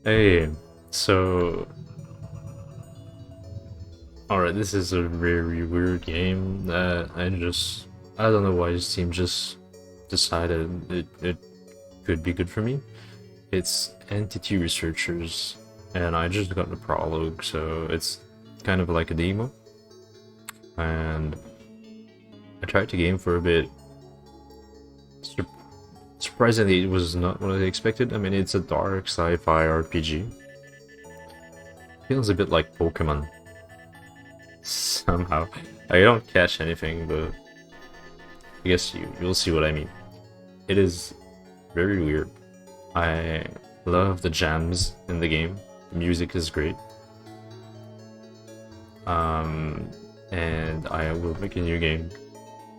Hey, so, alright, this is a very weird game that I don't know why this team just decided it could be good for me. It's Entity Researchers, and I just got the prologue, so it's kind of like a demo. And I tried the game for a bit. Sur Surprisingly, it was not what I expected. I mean, it's a dark sci-fi RPG. Feels a bit like Pokemon. Somehow. I don't catch anything, but I guess you'll see what I mean. It is very weird. I love the jams in the game. The music is great. Um, and I will make a new game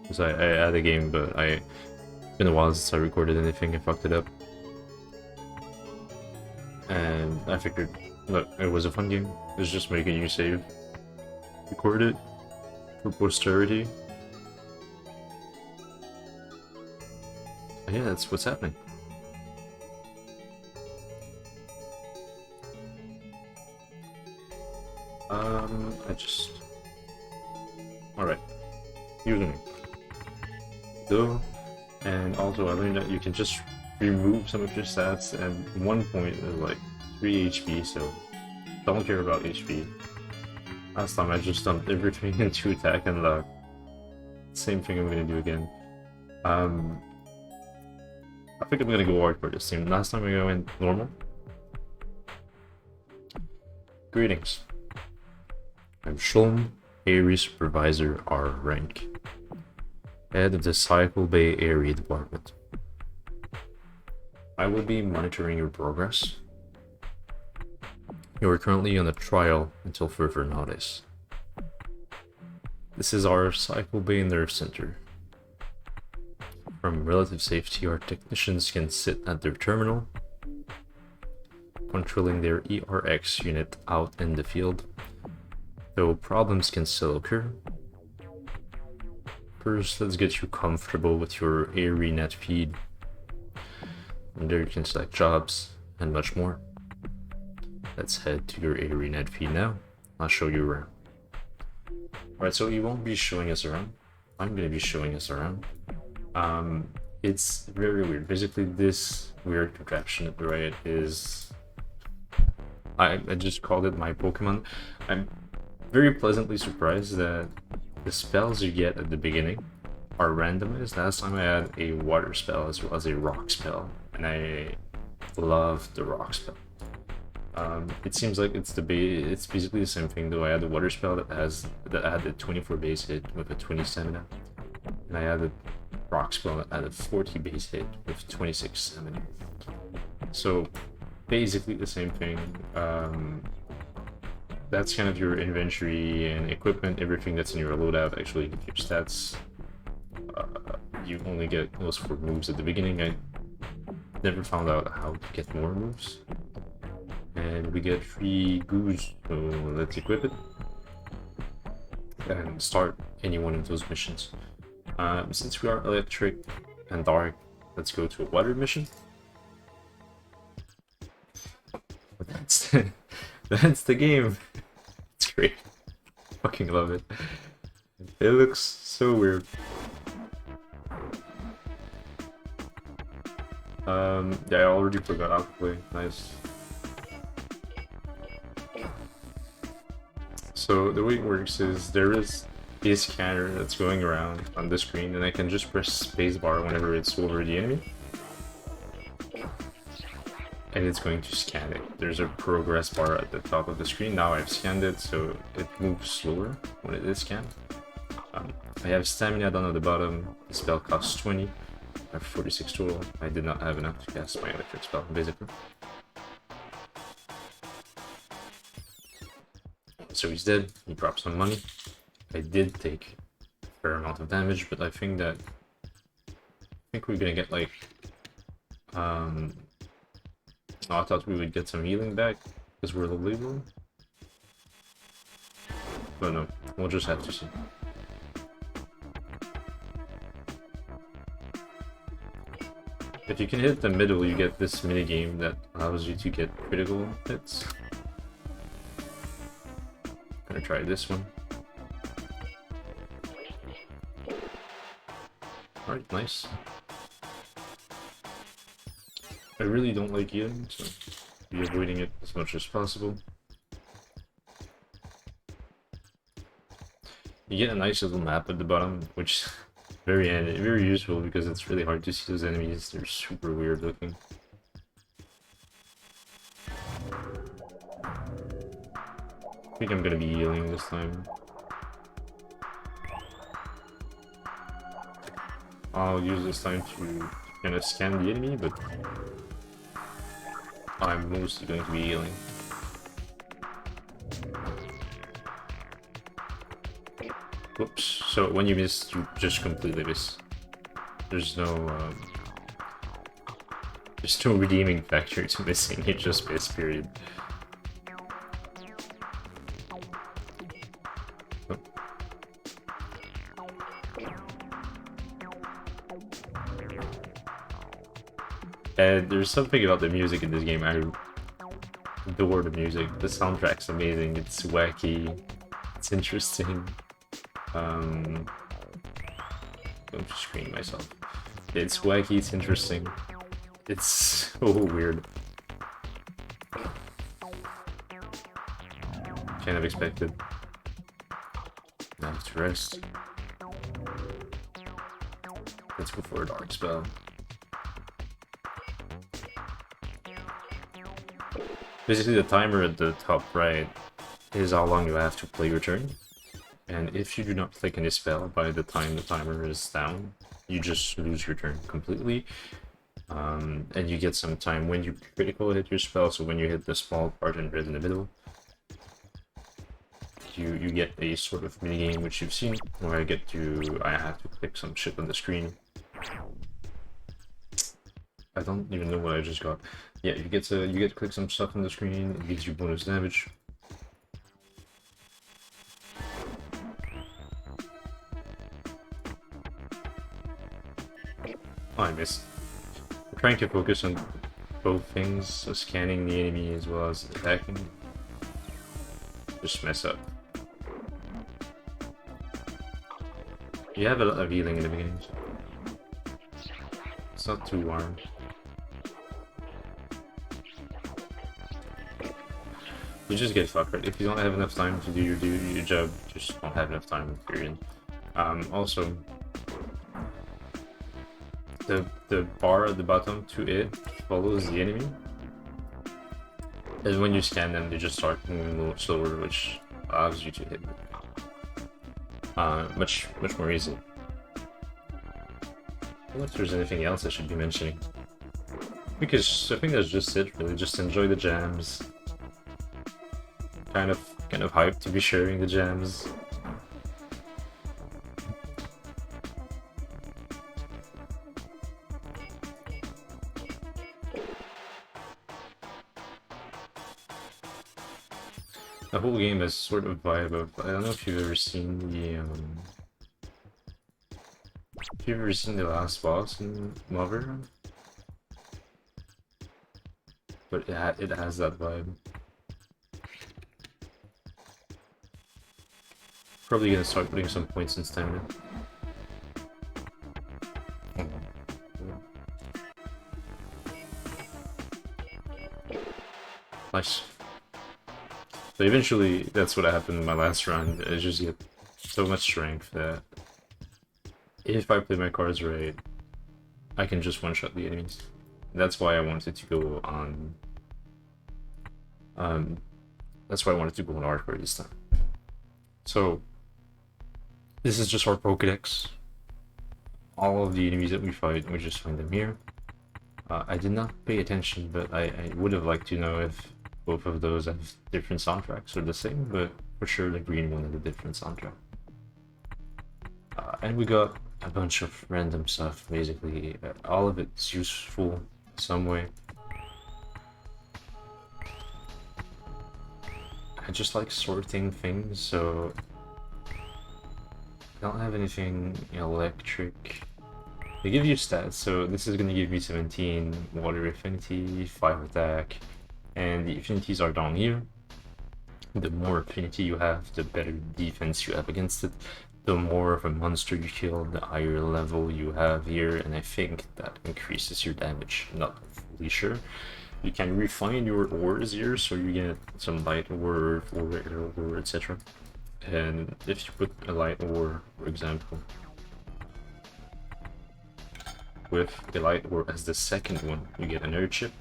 because I had a game, but it's been a while since I recorded anything. I fucked it up, and I figured, look, it was a fun game. Let's just make a new save, record it for posterity. Yeah, that's what's happening. I just... Alright. Username. Though, and also I learned that you can just remove some of your stats, and 1 point is like 3 HP, so don't care about HP. Last time I just dumped everything into attack and luck. Same thing I'm gonna do again. I think I'm gonna go hardcore this team. Last time I went normal. Greetings. I'm Shulm, Area Supervisor R rank, head of the Cycle Bay Area Department. I will be monitoring your progress. You are currently on a trial until further notice. This is our Cycle Bay Nerve Center. From relative safety, our technicians can sit at their terminal, controlling their ERX unit out in the field, though problems can still occur. First, let's get you comfortable with your ARENet feed. From there you can select jobs and much more. Let's head to your ARENet feed now. I'll show you around. Alright, so you won't be showing us around. I'm going to be showing us around. It's very weird. Basically, this weird contraption at the right is... I just called it my Pokemon. I'm very pleasantly surprised that the spells you get at the beginning are randomized. Last time I had a water spell as well as a rock spell, and I love the rock spell. It seems like it's basically the same thing, though. I had a water spell that had a 24 base hit with a 20 stamina, and I had a rock spell that had a 40 base hit with 26 stamina. So basically the same thing. That's kind of your inventory and equipment, everything that's in your loadout. Actually, your stats, you only get those 4 moves at the beginning. I never found out how to get more moves. And we get 3 goos, so let's equip it and start any one of those missions. Since we are electric and dark, let's go to a water mission. But that's the game. It's great. Fucking love it. It looks so weird. Yeah, I already forgot how to play. Nice. So the way it works is there is a scanner that's going around on the screen, and I can just press spacebar whenever it's over the enemy. And it's going to scan it. There's a progress bar at the top of the screen. Now I've scanned it, so it moves slower when it is scanned. I have stamina down at the bottom. The spell costs 20. I have 46 total. I did not have enough to cast my electric spell, basically. So he's dead. He dropped some money. I did take a fair amount of damage, but I think we're gonna get like I thought we would get some healing back because we're the level. But no, we'll just have to see. If you can hit the middle, you get this minigame that allows you to get critical hits. Gonna try this one. Alright, nice. I really don't like healing, so be avoiding it as much as possible. You get a nice little map at the bottom, which is very useful because it's really hard to see those enemies. They're super weird looking. I think I'm gonna be healing this time. I'll use this time to kind of scan the enemy, but I'm mostly going to be healing. Whoops. So when you miss, you just completely miss. There's no redeeming factor to missing, you just miss, period. Oh. And there's something about the music in this game, I adore the music. The soundtrack's amazing, it's wacky, it's interesting. I'm just screening myself. It's wacky, it's interesting. It's so weird. Kind of expected. Now to rest. Let's go for a dark spell. Basically, the timer at the top right is how long you have to play your turn. And if you do not click any spell by the time the timer is down, you just lose your turn completely. And you get some time when you critical hit your spell, so when you hit the small part in red in the middle, you get a sort of minigame which you've seen, where I have to click some shit on the screen. I don't even know what I just got. Yeah, you get to click some stuff on the screen, it gives you bonus damage. Oh, I missed. I'm trying to focus on both things, so scanning the enemy as well as attacking. Just mess up. You have a lot of healing in the beginning. It's not too warm. You just get fucked, right? If you don't have enough time to do your job, you just don't have enough time, period. Also, the bar at the bottom to it follows the enemy, and when you scan them, they just start moving a little slower, which allows you to hit much more easy. I don't know if there's anything else I should be mentioning, because I think that's just it. Really, just enjoy the jams. Kind of hyped to be sharing the jams. The whole game is sort of vibe of, I don't know if you've ever seen the last boss in Lover, but it has that vibe. Probably gonna start putting some points in stamina. Nice. So eventually, that's what happened in my last run. I just get so much strength that if I play my cards right, I can just one-shot the enemies. That's why I wanted to go on. That's why I wanted to go on hardcore this time. So this is just our Pokédex. All of the enemies that we fight, we just find them here. I did not pay attention, but I would have liked to know if both of those have different soundtracks or the same, but for sure the green one has a different soundtrack. And we got a bunch of random stuff, basically. All of it's useful in some way. I just like sorting things, so I don't have anything electric They give you stats, so this is going to give me 17 water affinity, 5 attack, and the affinities are down here. The more affinity you have, the better defense you have against it. The more of a monster you kill, the higher level you have here, and I think that increases your damage. I'm not fully sure. You can refine your ores here, so you get some light ore, or regular ore, etc. And if you put a light ore, for example, with the light ore as the second one, you get an earth chip,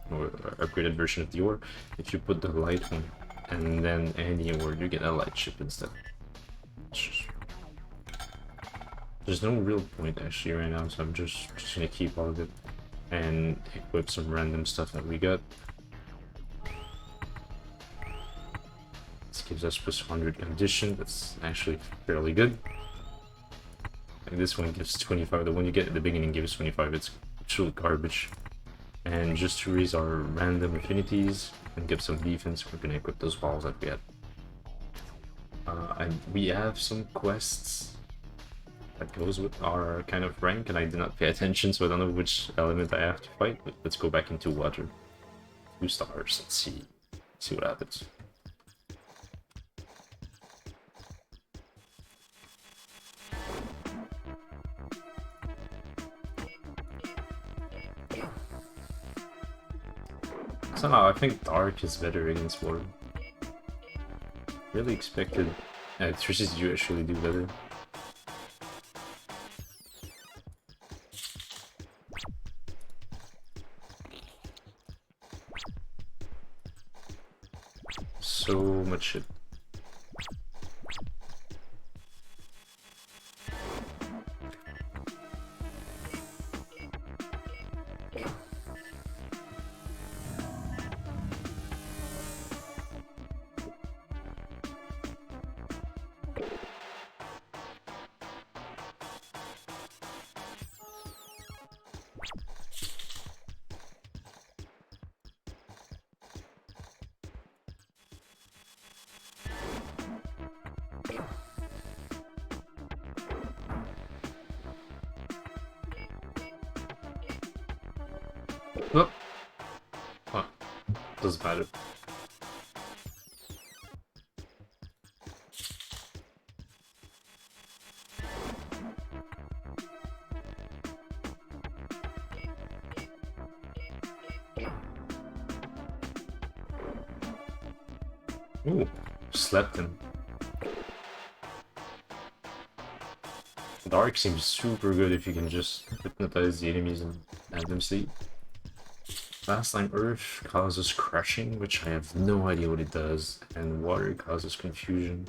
or upgraded version of the ore. If you put the light one and then any ore, you get a light chip instead. There's no real point actually right now, so I'm just gonna keep all of it and equip some random stuff that we got. This gives us plus 100 condition, that's actually fairly good. And this one gives 25, the one you get at the beginning gives 25, it's actually garbage. And just to raise our random affinities and get some defense, we're gonna equip those balls that we had. And we have some quests that goes with our kind of rank, and I did not pay attention, so I don't know which element I have to fight, but let's go back into water. 2 stars, let's see what happens. Somehow I think dark is better against water. Really expected electricity to actually do better. So much shit. Oh. Oh. Doesn't matter. Ooh, slept him. Dark seems super good if you can just hypnotize the enemies and have them sleep. Last time Earth causes crushing, which I have no idea what it does, and Water causes confusion,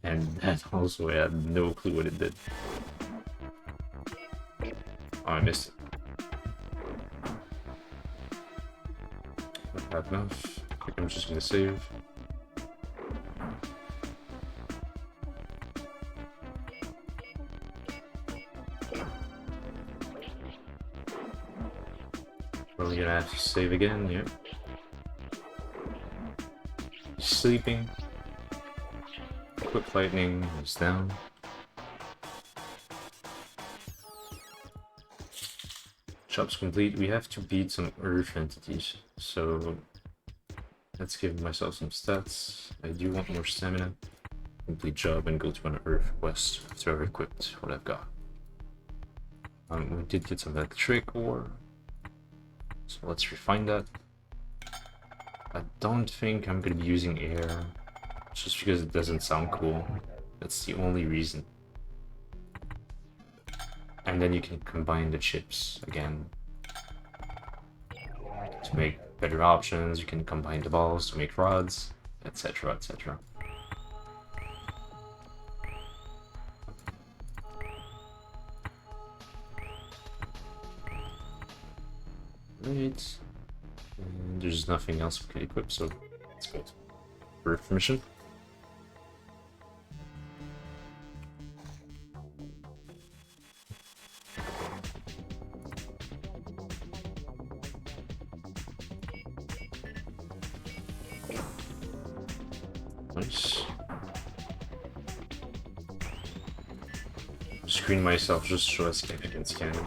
and that also I had no clue what it did. Oh, I missed it. Not bad enough. I think I'm just gonna save. We're gonna have to save again, yep. He's sleeping. Quick lightning is down. Shop's complete. We have to beat some earth entities, so let's give myself some stats. I do want more stamina. Complete job and go to an earth quest after I've equipped what I've got. We did get some electric ore. So let's refine that. I don't think I'm gonna be using air, just because it doesn't sound cool. That's the only reason. And then you can combine the chips again to make better options. You can combine the balls to make rods, etc, etc. Right. And there's nothing else we can equip, so let's go to Earth mission. Nice. screen myself just so I can scan them.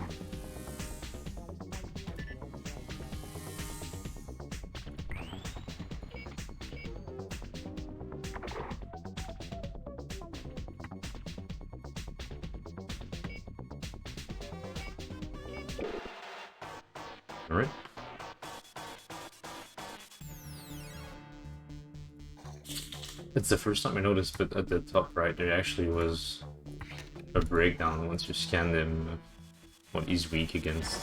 Alright. It's the first time I noticed, but at the top right there actually was a breakdown once you scan them, what he's weak against.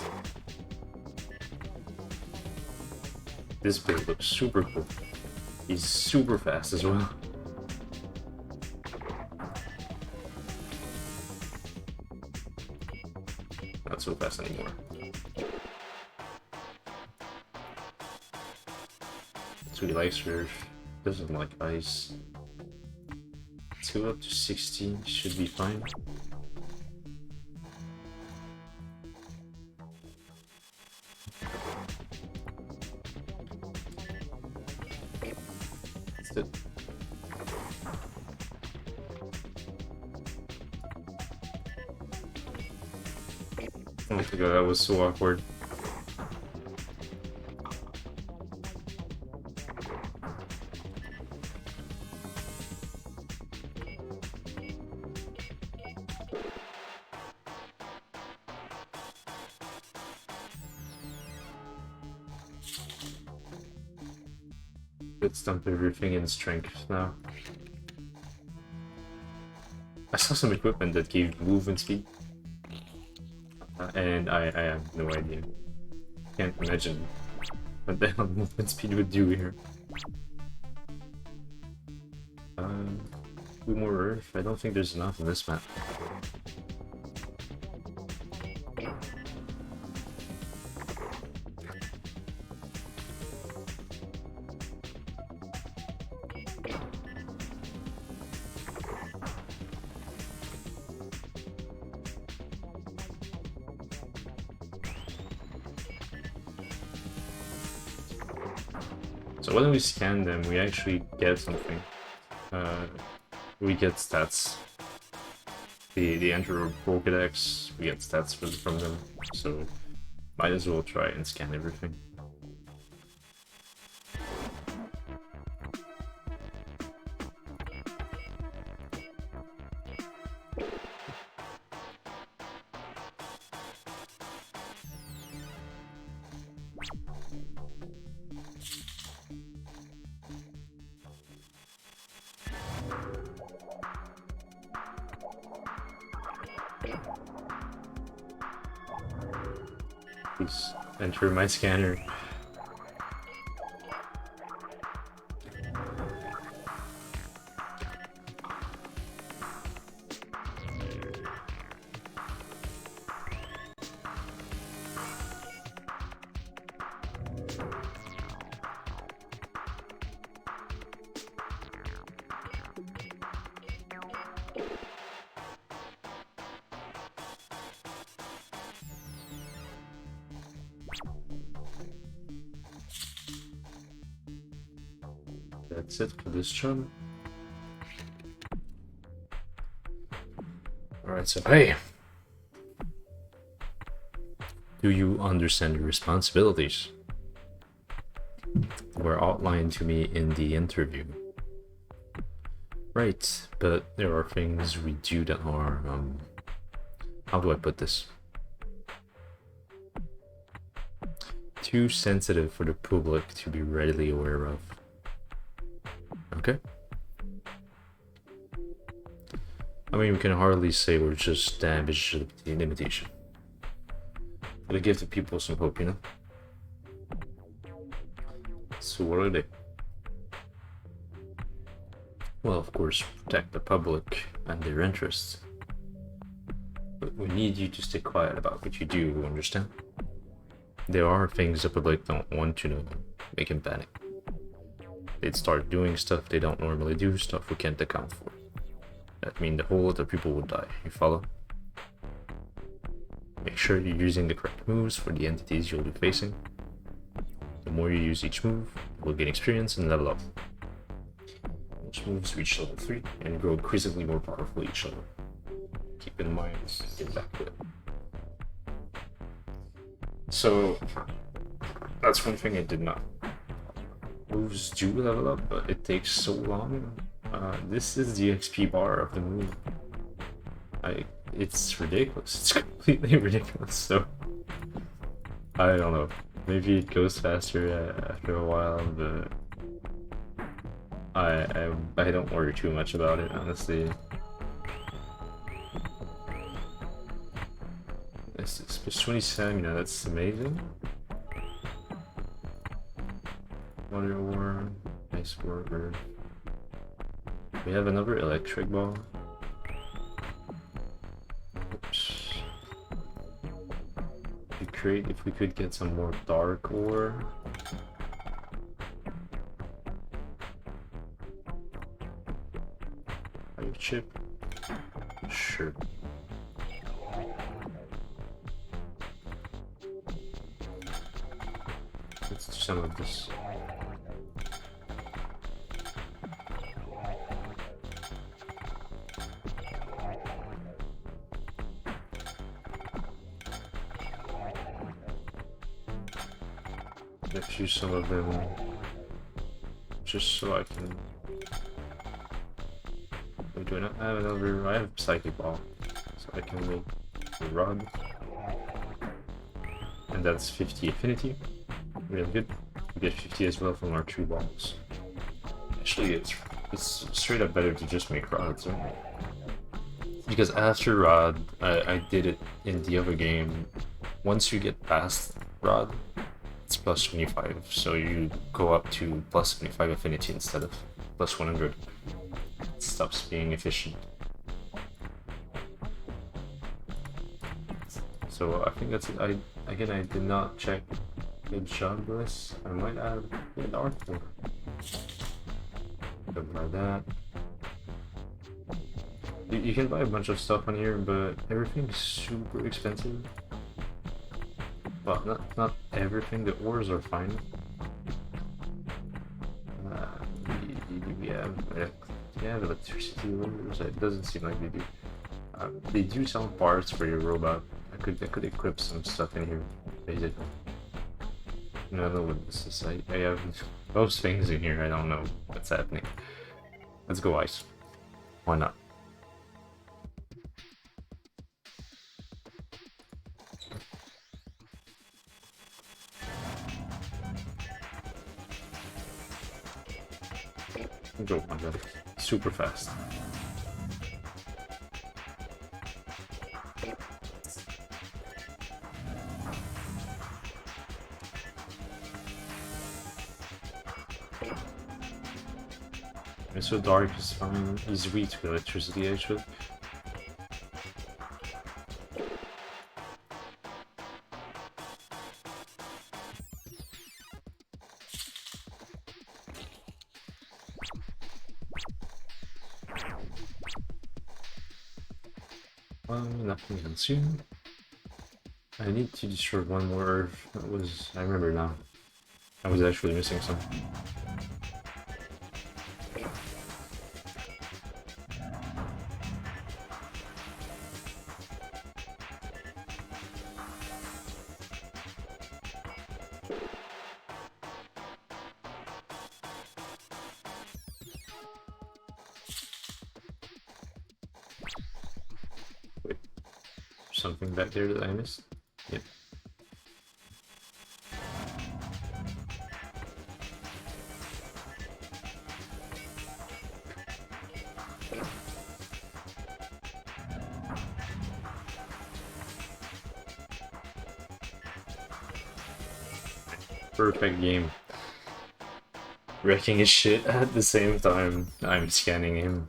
This build looks super cool. He's super fast as well. Not so fast anymore. So he likes Surf, doesn't like ice. 2 up to 60 should be fine. That's it. Oh my god, that was so awkward. Let's dump everything in strength now. I saw some equipment that gave movement speed. And I have no idea. Can't imagine what the hell movement speed would do here. 2 more earth? I don't think there's enough in this map. So when we scan them, we actually get something. We get stats. The Emperor Pokédex, we get stats from them, so might as well try and scan everything. Please enter my scanner. That's it for this chum. Alright, so hey. Do you understand your responsibilities? They were outlined to me in the interview. Right, but there are things we do that are, how do I put this? Too sensitive for the public to be readily aware of. Okay. I mean, we can hardly say we're just damaged to the limitation. Gotta give the people some hope, you know? So what are they? Well, of course, protect the public and their interests. But we need you to stay quiet about what you do, understand? There are things the public don't want to know, make them panic. They'd start doing stuff they don't normally do, stuff we can't account for. That means the whole lot of people would die, you follow? Make sure you're using the correct moves for the entities you'll be facing. The more you use each move, you'll gain experience and level up. Most moves reach level 3 and grow increasingly more powerful each level. keep in mind. Get back to it. So that's one thing I did not. Moves do level up, but it takes so long. This is the XP bar of the move. It's ridiculous. It's completely ridiculous. So I don't know. Maybe it goes faster after a while, but I don't worry too much about it, honestly. It's plus 27, that's amazing. Water ore, nice worker. We have another electric ball. Oops. It'd be great if we could get some more dark ore. Fire chip? Sure. Let's do some of this. Let's use some of them just so I can. Do not have another. I have psychic ball, so I can make a rod, and that's 50 affinity. Really good. We get 50 as well from our 3 balls. Actually, it's straight up better to just make rods, right? Because after rod, I did it in the other game. Once you get past rod, it's plus 25, so you go up to plus 25 affinity instead of plus 100. It stops being efficient. So I think that's it. I did not check. Good job, guys. I might add an artwork. Something like that. You can buy a bunch of stuff on here, but everything's super expensive. Well, not everything. The ores are fine. Yeah, electricity ores. It doesn't seem like they do. They do sell parts for your robot. I could equip some stuff in here, basically. I don't know what this is. I have most things in here. I don't know what's happening. Let's go ice. Why not? Go on that. Super fast. So dark is fine. He's weak to electricity actually. Well, nothing consumed. I need to destroy one more earth. I remember now. I was actually missing some. Something back there that I missed? Yep. Perfect game. Wrecking his shit at the same time I'm scanning him.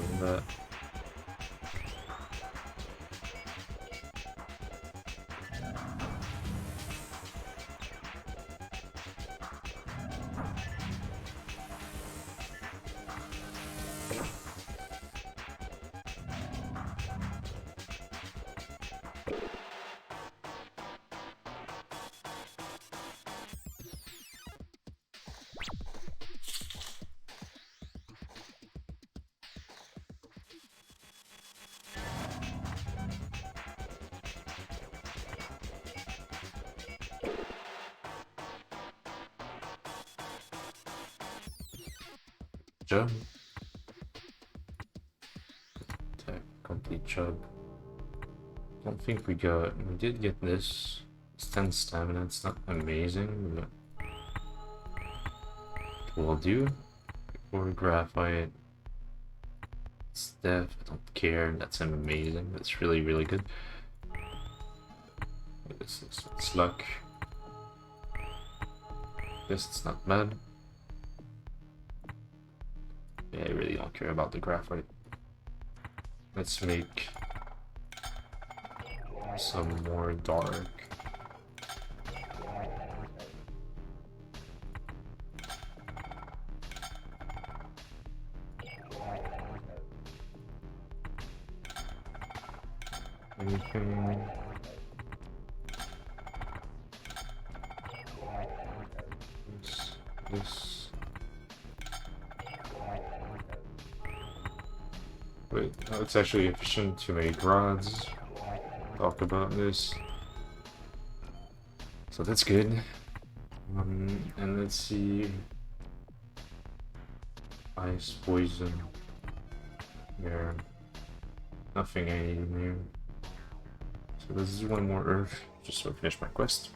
doing that. Jump. Attack, complete job. Don't think we did get this. It's 10 stamina, it's not amazing, but it will do. Or graphite. It's death, I don't care, that's amazing, that's really, really good. It's luck. This it's not bad. Yeah, I really don't care about the graphite. Let's make some more dark. Anything? This. Wait, no, it's actually efficient to make rods. Talk about this. So that's good. And let's see. Ice, poison. Yeah. Nothing I need in here. So let's do one more earth, just so I finish my quest.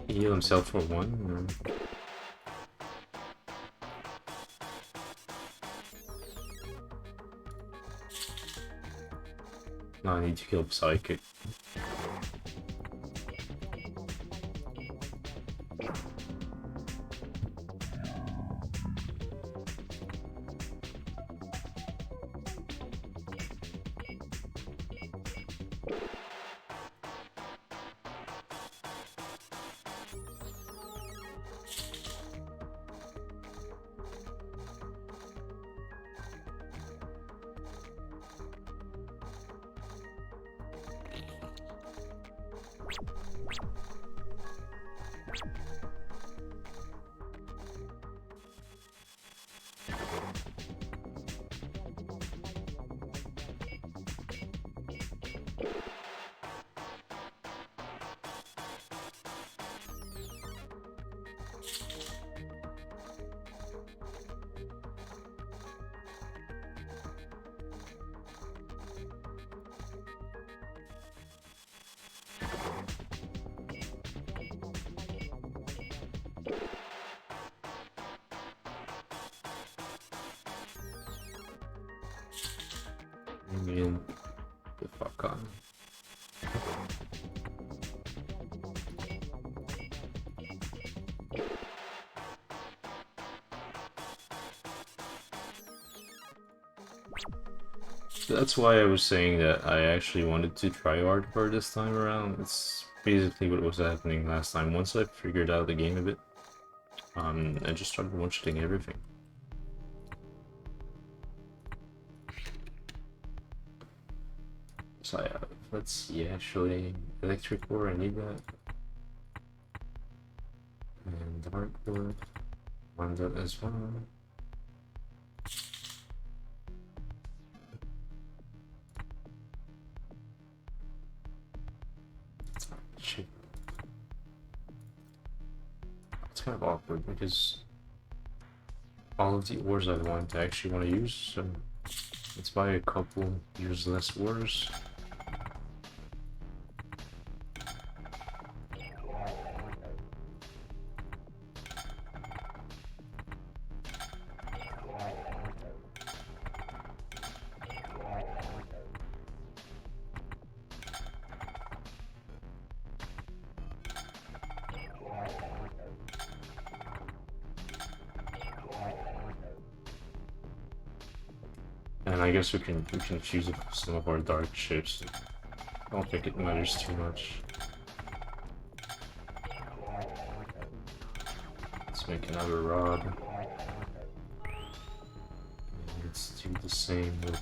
Heal himself for one. No, I need to kill Psychic. And the fuck on. That's why I was saying that I actually wanted to try hardcore this time around. It's basically what was happening last time. Once I figured out the game a bit, I just started one-shotting everything. So yeah, let's see, actually, electric ore, I need that. And dark ore, want that as well. Shit. It's kind of awkward because all of the ores I want, I actually want to use, so let's buy a couple, use less ores. And I guess we can choose some of our dark shapes. I don't think it matters too much. Let's make another rod. Let's do the same with...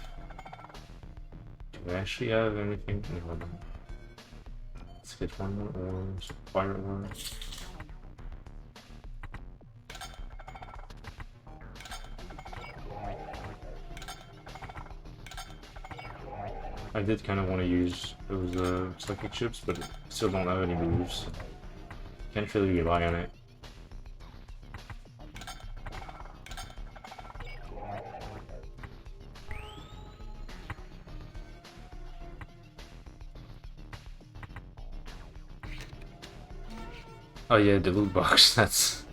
Do we actually have anything? No, let's get one more orange, fire orange. I did kind of want to use those psychic chips, but still don't have any moves. Can't really rely on it. Oh yeah, the loot box, that's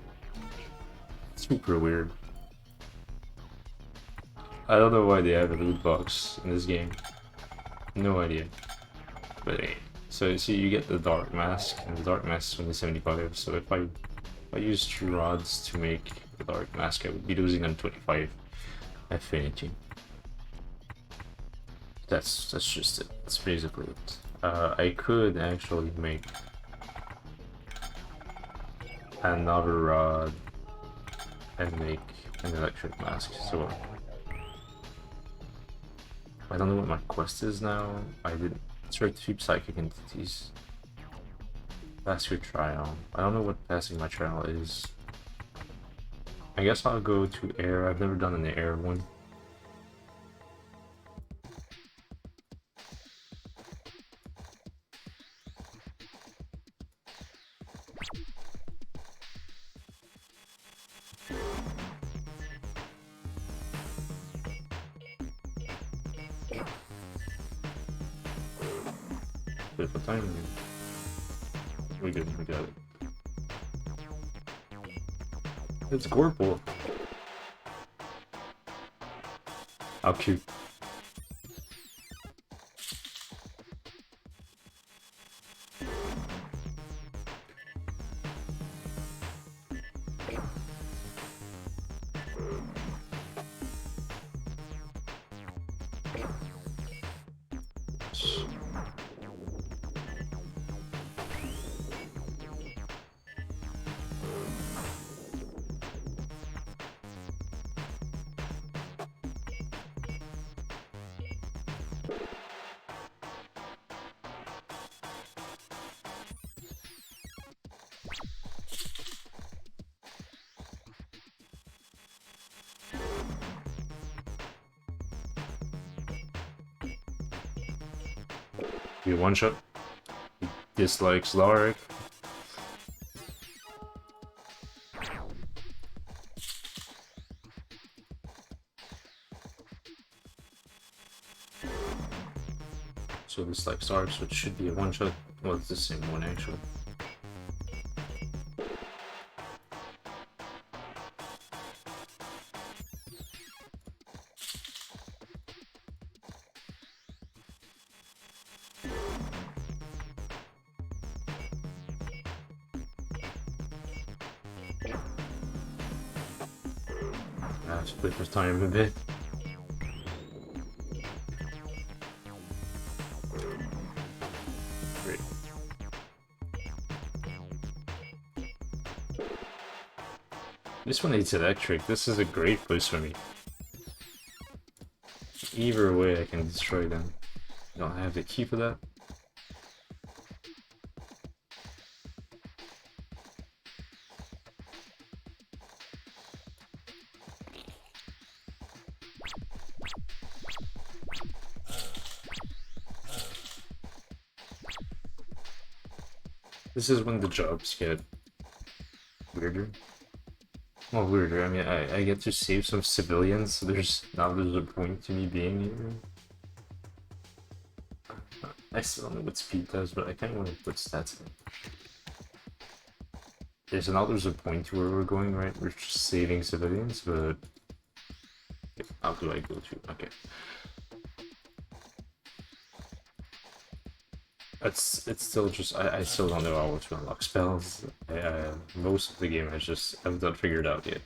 super weird. I don't know why they have a loot box in this game. No idea. But hey, so see, you get the dark mask, and the dark mask is only 75, so if I use 2 rods to make the dark mask, I would be losing on 25 affinity. That's just it. That's basically it. I could actually make another rod and make an electric mask, so I don't know what my quest is now. I did try to keep psychic entities. Pass your trial. I don't know what passing my trial is. I guess I'll go to air. I've never done an air one. Bit of time. We got it. It's Gorple. How cute. You one shot. He dislikes Lark. So dislikes Lark, so it should be a one shot. Well, it's the same one actually. Split for time a bit. Great. This one needs electric. This is a great place for me. Either way I can destroy them. Don't have the key for that. This is when the jobs get weirder. Well, weirder. I mean, I get to save some civilians, so there's a point to me being here. I still don't know what speed does, but I kind of want to put stats in. There's a point to where we're going, right? We're just saving civilians, but how do I go to? Okay. It's still just I still don't know how to unlock spells. Most of the game I've not figured out yet.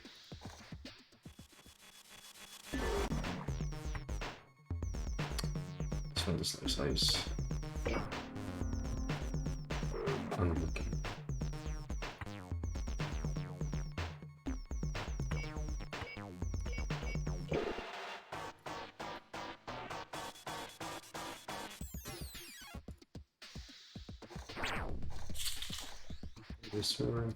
Slice. Unlucky. This one.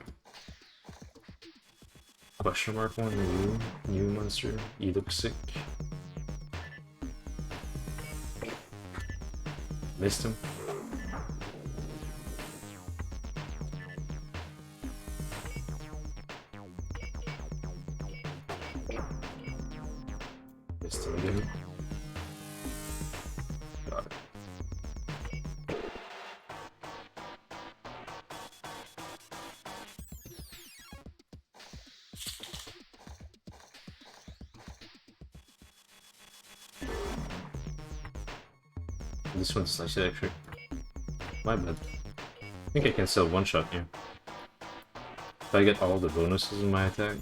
Question mark one, new monster. You look sick. Missed him. Missed him again. Got it. This one's nice actually. My bad. I think I can still one-shot here. If I get all the bonuses in my attack.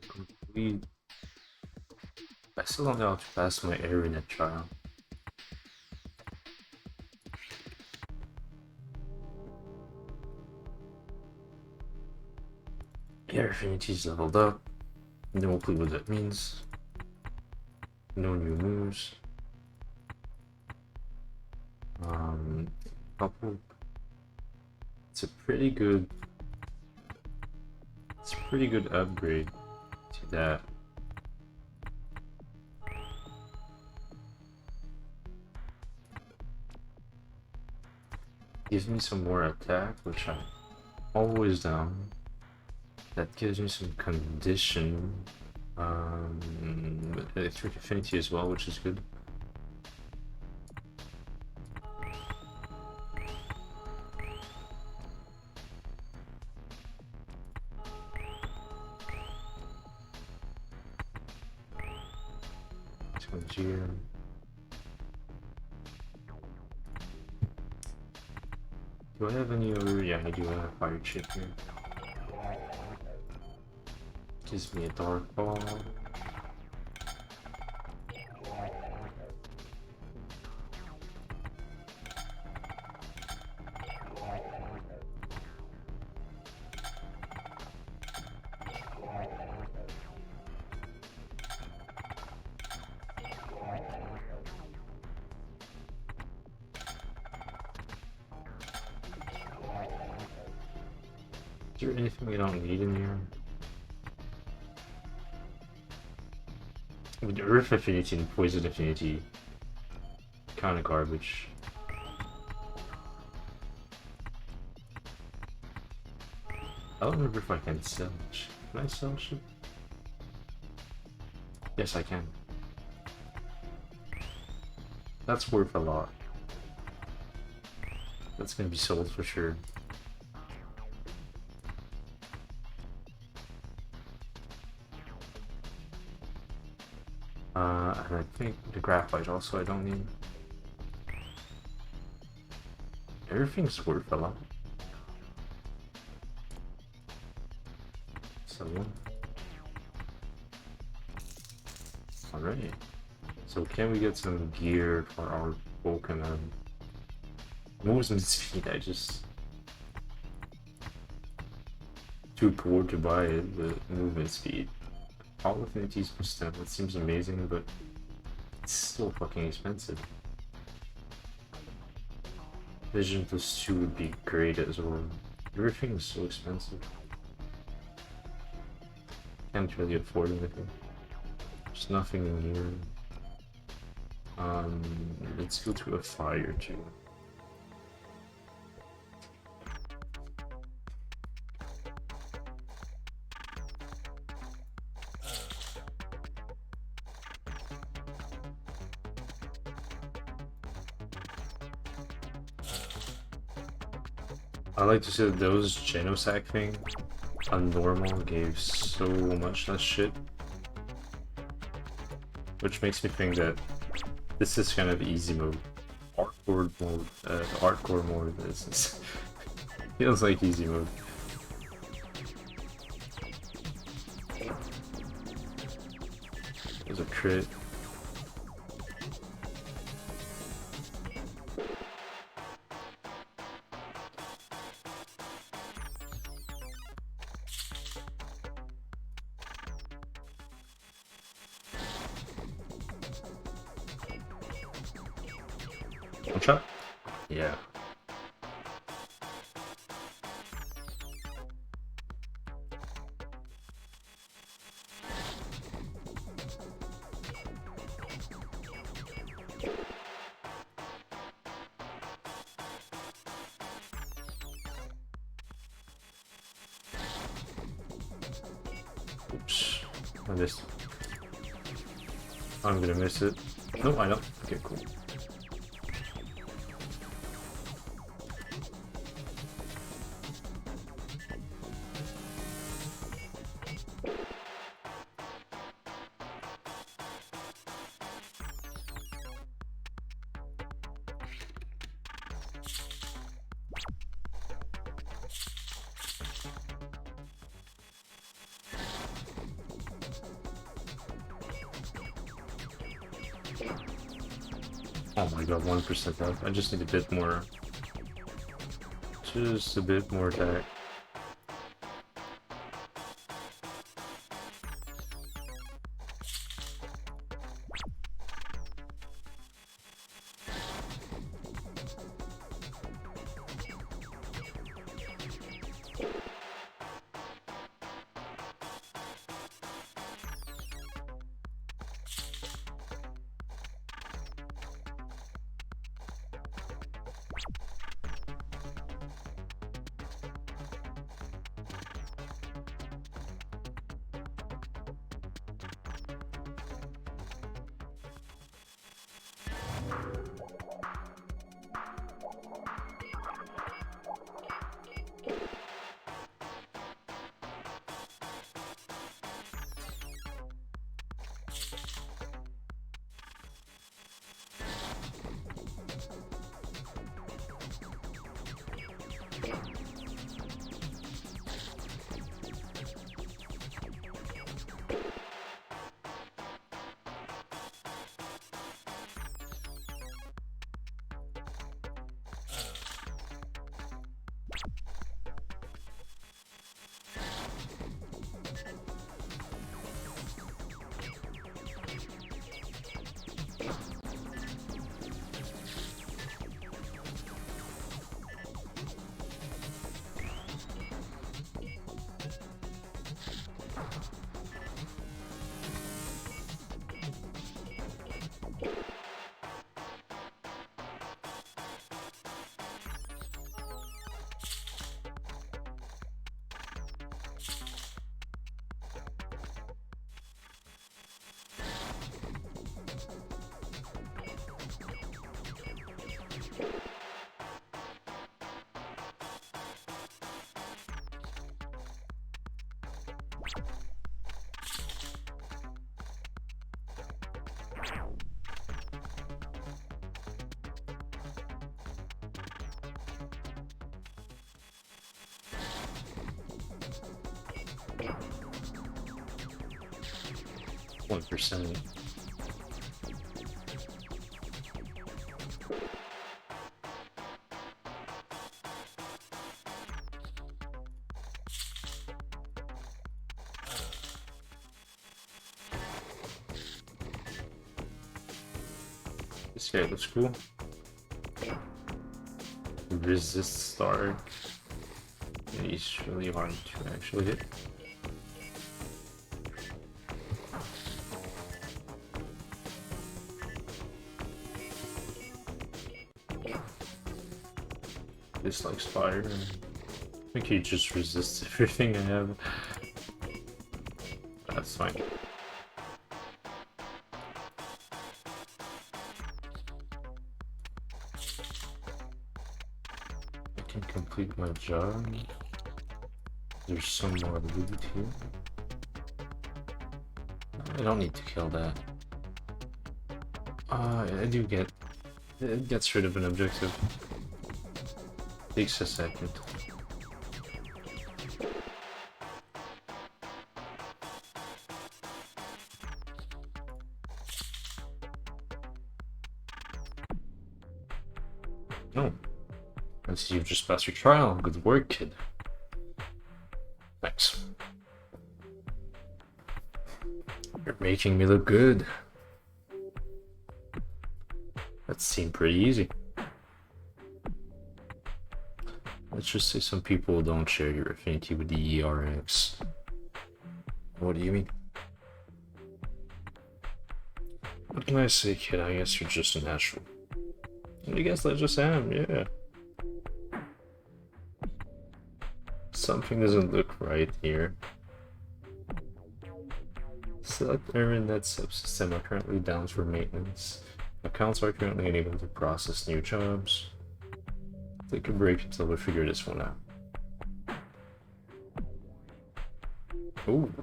Complete. I still don't know how to pass my arena trial. Air Affinity's leveled up. No clue what that means. No new moves. Couple. It's a pretty good upgrade to that. Gives me some more attack, which I'm always down. That gives me some condition. Electric Affinity as well, which is good. Here. Do I have any other? Yeah, I do have a fire chip here. Gives me a dark ball. Is there anything we don't need in here? With Earth Affinity and Poison Affinity, kind of garbage. I don't remember if I can sell. Can I sell shit? Yes, I can. That's worth a lot. That's gonna be sold for sure. And I think the graphite also I don't need. Everything's worth a lot. So alright. So can we get some gear for our Pokemon? Movement speed, I just too poor to buy it, but movement speed. All Affinities plus 10, that seems amazing, but it's still fucking expensive. Vision plus 2 would be great as well. Everything is so expensive. Can't really afford anything. There's nothing in here. Let's go to a fire too. I like to say that those Genosac thing on normal gave so much less shit. Which makes me think that this is kind of easy mode. Hardcore mode is feels like easy mode. There's a crit. One shot? Yeah. Oops. I missed. I'm gonna miss it. No, I know. Okay, cool. Oh my god, 1% health. I just need a bit more. Just a bit more attack. %. This guy looks cool. Resist Stark. Yeah, he's really hard to actually hit. Dislikes fire. I think he just resists everything I have. That's fine. I can complete my job. There's some more loot here. I don't need to kill that. I do get... It gets rid of an objective. Takes a second. Oh. I see you've just passed your trial. Good work, kid. Thanks. You're making me look good. That seemed pretty easy. Let's just say some people don't share your affinity with the ERX. What do you mean? What can I say, kid? I guess you're just a natural. I guess I just am, yeah. Something doesn't look right here. Select Ermin.net subsystem are currently down for maintenance. Accounts are currently unable to process new jobs. Take a break until we figure this one out. Ooh.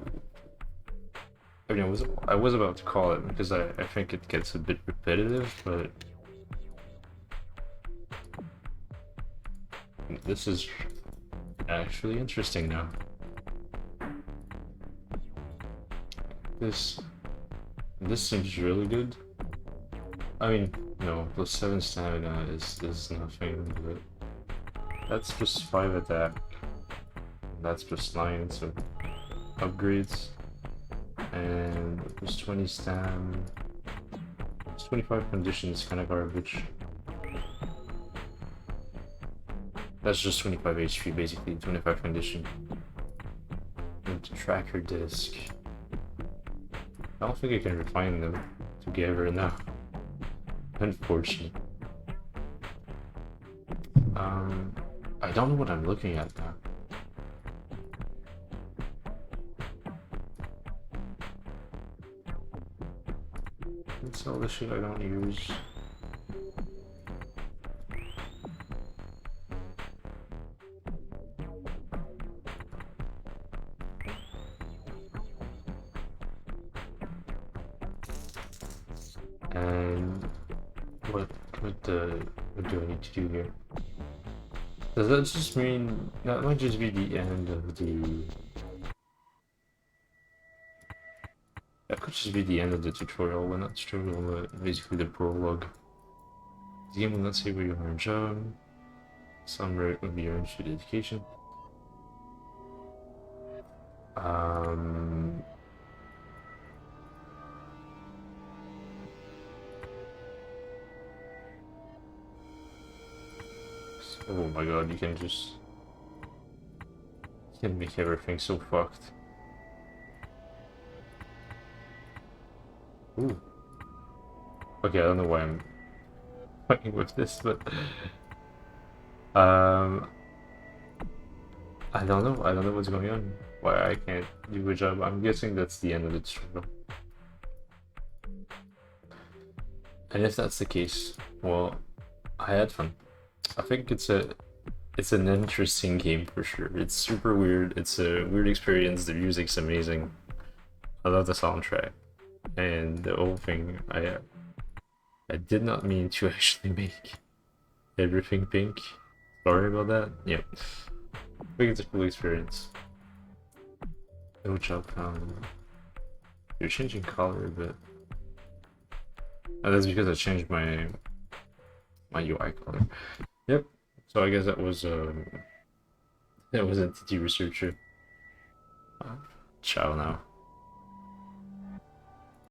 I mean, I was about to call it because I think it gets a bit repetitive, but this is actually interesting now. This seems really good. I mean, no, plus 7 stamina is nothing, but that's just 5 attack. That's just 9, so upgrades. And plus 20 stam. Plus 25 condition is kind of garbage. That's just 25 HP basically, 25 condition. And tracker disc. I don't think I can refine them together now. Unfortunately. I don't know what I'm looking at now. That's all the shit I don't use. And what do I need to do here? Does that just mean that might just be the end of the... That could just be the end of the tutorial, when that's true, basically the prologue. The game will not say where you earn a job. Some rate will be earned through dedication. Oh my god, you can make everything so fucked. Ooh. Okay, I don't know why I'm fucking with this, but I don't know what's going on. Why I can't do a job. I'm guessing that's the end of the tutorial. And if that's the case, well, I had fun. I think it's an interesting game for sure. It's super weird. It's a weird experience. The music's amazing. I love the soundtrack, and the whole thing. I did not mean to actually make everything pink. Sorry about that. Yeah, I think it's a cool experience. No job found. You're changing color a bit. And that's because I changed my UI color. Yep. So I guess that was Entity Researcher. Ciao now.